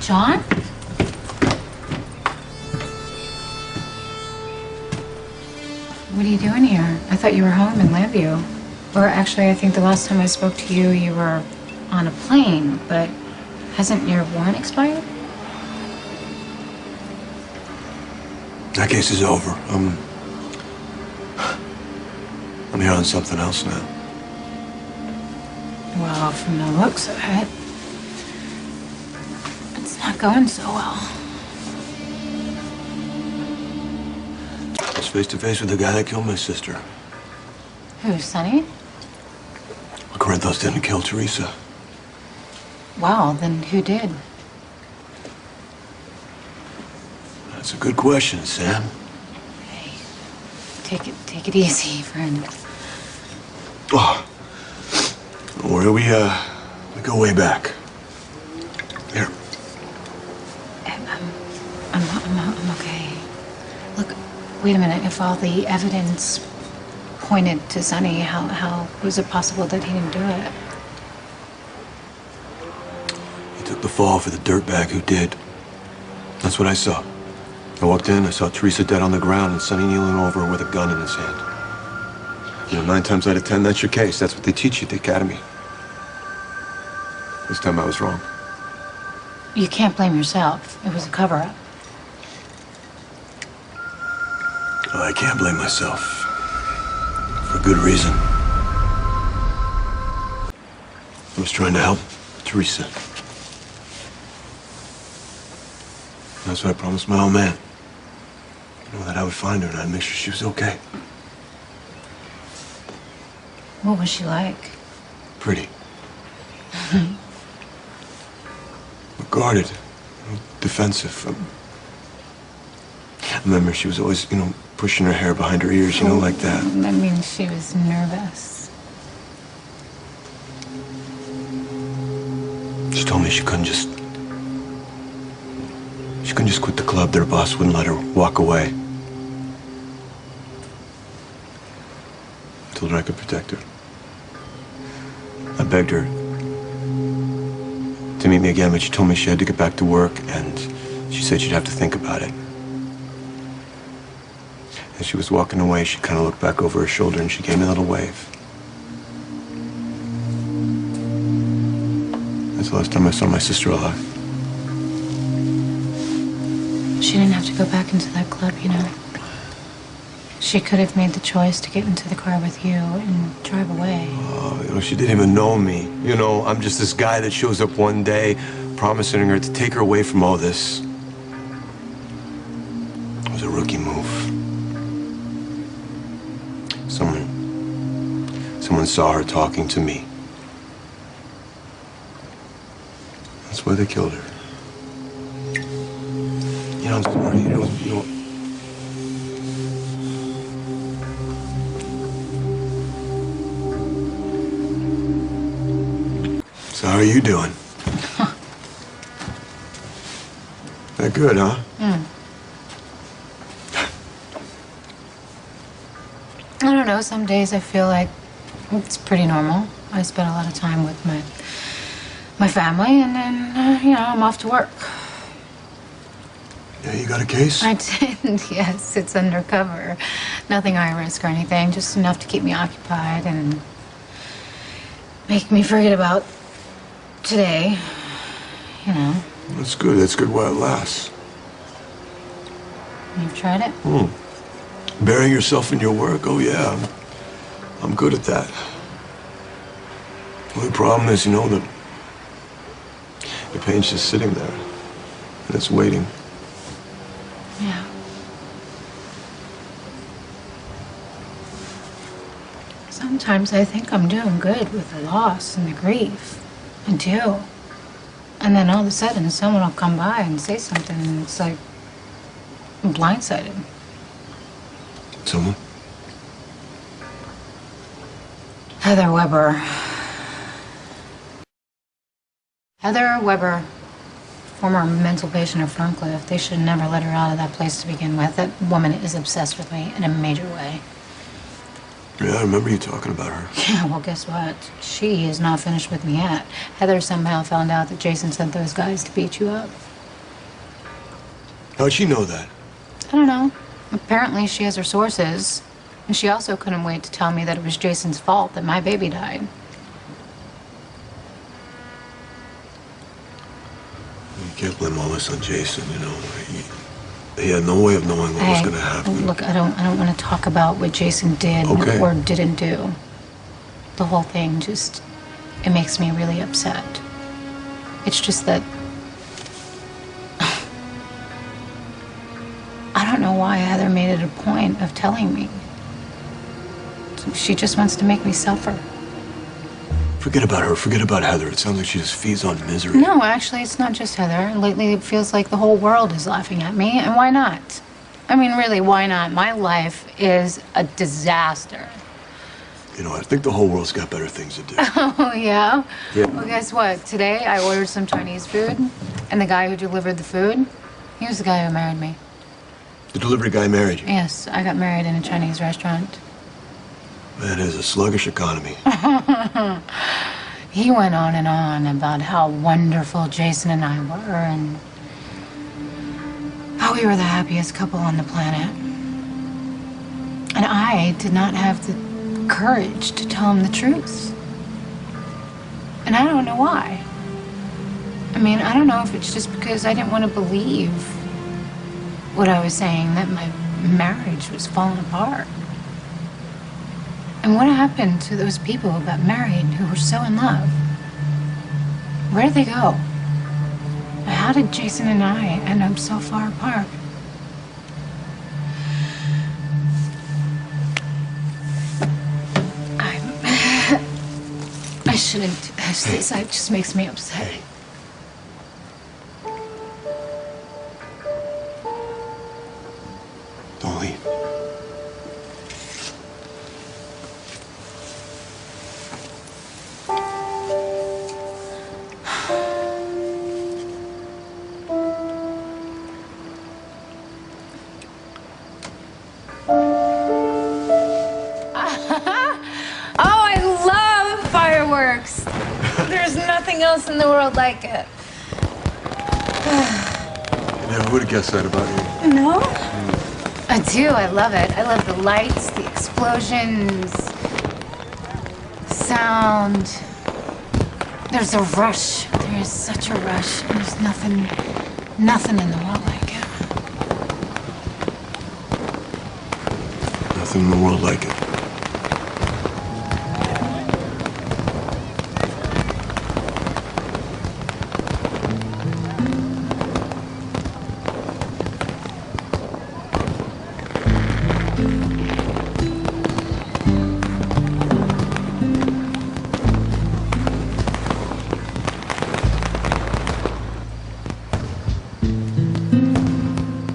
John? What are you doing here? I thought you were home in Lambview. Or actually, I think the last time I spoke to you, you were on a plane, but hasn't your warrant expired? That case is over. I'm here on something else now. Well, from the looks of it, it's not going so well. I was face to face with the guy that killed my sister. Who, Sonny? Corinthos didn't kill Teresa. Wow, then who did? That's a good question, Sam. Hey, take it easy, friend. Oh, don't worry, we go way back. Here. I'm okay. Look, wait a minute. If all the evidence pointed to Sonny, how was it possible that he didn't do it? He took the fall for the dirtbag who did. That's what I saw. I walked in, I saw Teresa dead on the ground and Sonny kneeling over her with a gun in his hand. You know, 9 times out of 10, that's your case. That's what they teach you at the academy. This time I was wrong. You can't blame yourself. It was a cover-up. Well, I can't blame myself. For good reason. I was trying to help Teresa. That's what I promised my old man. You know, that I would find her and I'd make sure she was okay. What was she like? Pretty. Guarded. Defensive. I remember she was always, pushing her hair behind her ears, like that. That means she was nervous. She told me she couldn't just quit the club. Their boss wouldn't let her walk away. I told her I could protect her. I begged her to meet me again, but she told me she had to get back to work, and she said she'd have to think about it. As she was walking away, she kind of looked back over her shoulder and she gave me a little wave. That's the last time I saw my sister alive. She didn't have to go back into that club, She could have made the choice to get into the car with you and drive away. Oh, she didn't even know me. I'm just this guy that shows up one day promising her to take her away from all this. It was a rookie move. Someone saw her talking to me. That's why they killed her. I'm sorry, So how are you doing? That good, huh? I don't know, some days I feel like it's pretty normal. I spend a lot of time with my family, and then, I'm off to work. Yeah, you got a case? I did, yes. It's undercover. Nothing high risk or anything, just enough to keep me occupied and make me forget about today, That's good. That's good while it lasts. You've tried it? Burying yourself in your work? Oh, yeah. I'm good at that. The only problem is, the pain's just sitting there. And it's waiting. Yeah. Sometimes I think I'm doing good with the loss and the grief. I do. And then all of a sudden, someone will come by and say something, and it's like I'm blindsided. Someone? Heather Weber, former mental patient of Ferncliff. They should never let her out of that place to begin with. That woman is obsessed with me in a major way. Yeah, I remember you talking about her. Yeah, well, guess what? She is not finished with me yet. Heather somehow found out that Jason sent those guys to beat you up. How'd she know that? I don't know. Apparently she has her sources. And she also couldn't wait to tell me that it was Jason's fault that my baby died. You can't blame all this on Jason, you know. He had no way of knowing what was going to happen. Look, I don't want to talk about what Jason did or didn't do. The whole thing just, it makes me really upset. It's just that I don't know why Heather made it a point of telling me. She just wants to make me suffer. Forget about her. Forget about Heather. It sounds like she just feeds on misery. No, actually, it's not just Heather. Lately, it feels like the whole world is laughing at me, and why not? I mean, really, why not? My life is a disaster. You know, I think the whole world's got better things to do. Oh, yeah? Yeah. Well, guess what? Today, I ordered some Chinese food, and the guy who delivered the food, he was the guy who married me. The delivery guy married you? Yes, I got married in a Chinese restaurant. That is a sluggish economy. He went on and on about how wonderful Jason and I were, and how we were the happiest couple on the planet. And I did not have the courage to tell him the truth. And I don't know why. I mean, I don't know if it's just because I didn't want to believe what I was saying, that my marriage was falling apart. And what happened to those people who got married, who were so in love? Where did they go? How did Jason and I end up so far apart? I shouldn't do this. It just makes me upset. Hey. Don't leave. There's nothing else in the world like it. Yeah, who would have guessed that about you? No? I do. I love it. I love the lights, the explosions, sound. There's a rush. There is such a rush. And there's nothing in the world like it. Nothing in the world like it.